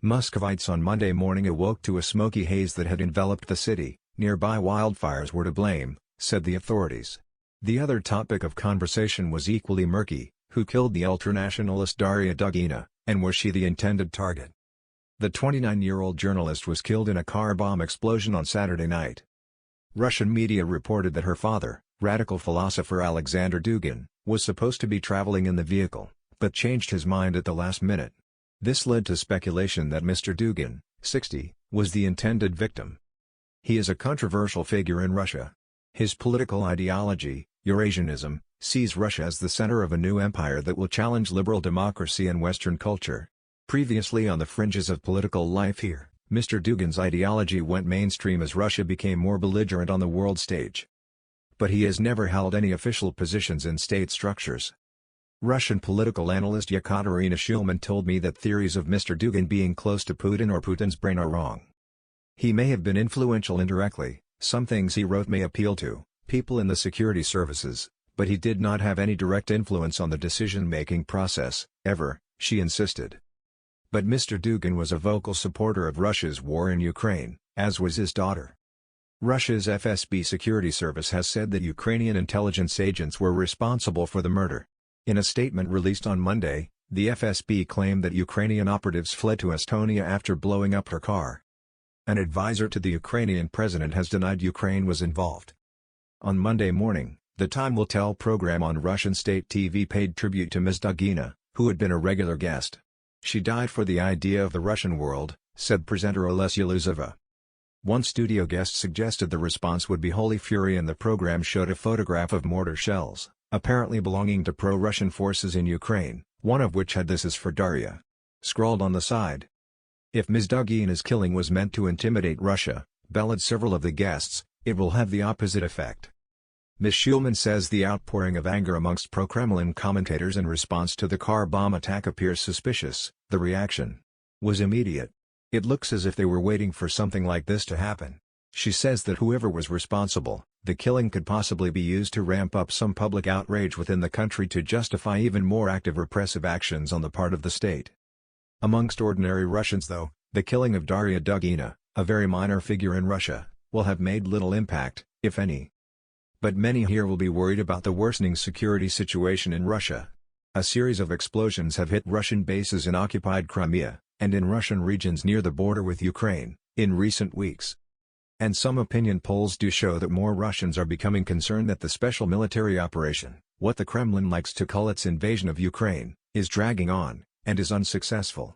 Muscovites on Monday morning awoke to a smoky haze that had enveloped the city. Nearby wildfires were to blame, said the authorities. The other topic of conversation was equally murky: who killed the ultranationalist Daria Dugina, and was she the intended target? The 29-year-old journalist was killed in a car bomb explosion on Saturday night. Russian media reported that her father, radical philosopher Alexander Dugin, was supposed to be traveling in the vehicle, but changed his mind at the last minute. This led to speculation that Mr. Dugin, 60, was the intended victim. He is a controversial figure in Russia. His political ideology, Eurasianism, sees Russia as the center of a new empire that will challenge liberal democracy and Western culture. Previously on the fringes of political life here, Mr. Dugin's ideology went mainstream as Russia became more belligerent on the world stage. But he has never held any official positions in state structures. Russian political analyst Yekaterina Shulman told me that theories of Mr. Dugin being close to Putin or Putin's brain are wrong. He may have been influential indirectly, some things he wrote may appeal to people in the security services, but he did not have any direct influence on the decision-making process, ever, she insisted. But Mr. Dugin was a vocal supporter of Russia's war in Ukraine, as was his daughter. Russia's FSB security service has said that Ukrainian intelligence agents were responsible for the murder. In a statement released on Monday, the FSB claimed that Ukrainian operatives fled to Estonia after blowing up her car. An advisor to the Ukrainian president has denied Ukraine was involved. On Monday morning, the Time Will Tell program on Russian state TV paid tribute to Ms. Dugina, who had been a regular guest. She died for the idea of the Russian world, said presenter Olesya Luzova. One studio guest suggested the response would be holy fury, and the program showed a photograph of mortar shells, apparently belonging to pro-Russian forces in Ukraine, one of which had "This is for Daria" scrawled on the side. If Ms. Dugina's killing was meant to intimidate Russia, bellowed several of the guests, it will have the opposite effect. Ms. Shulman says the outpouring of anger amongst pro-Kremlin commentators in response to the car bomb attack appears suspicious. The reaction was immediate. It looks as if they were waiting for something like this to happen. She says that whoever was responsible, the killing could possibly be used to ramp up some public outrage within the country to justify even more active repressive actions on the part of the state. Amongst ordinary Russians though, the killing of Daria Dugina, a very minor figure in Russia, will have made little impact, if any. But many here will be worried about the worsening security situation in Russia. A series of explosions have hit Russian bases in occupied Crimea, and in Russian regions near the border with Ukraine, in recent weeks. And some opinion polls do show that more Russians are becoming concerned that the special military operation, what the Kremlin likes to call its invasion of Ukraine, is dragging on, and is unsuccessful.